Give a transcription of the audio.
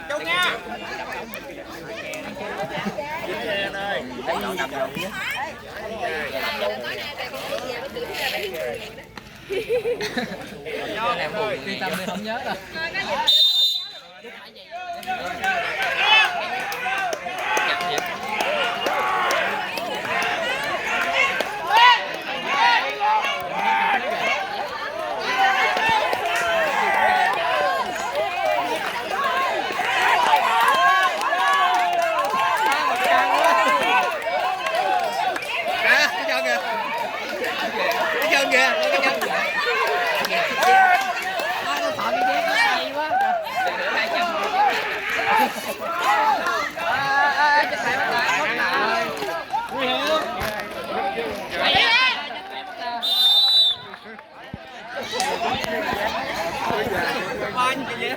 Chung nha. Làm buồn yên tâm đi không nhớ đâu. Bao nhiêu vậy?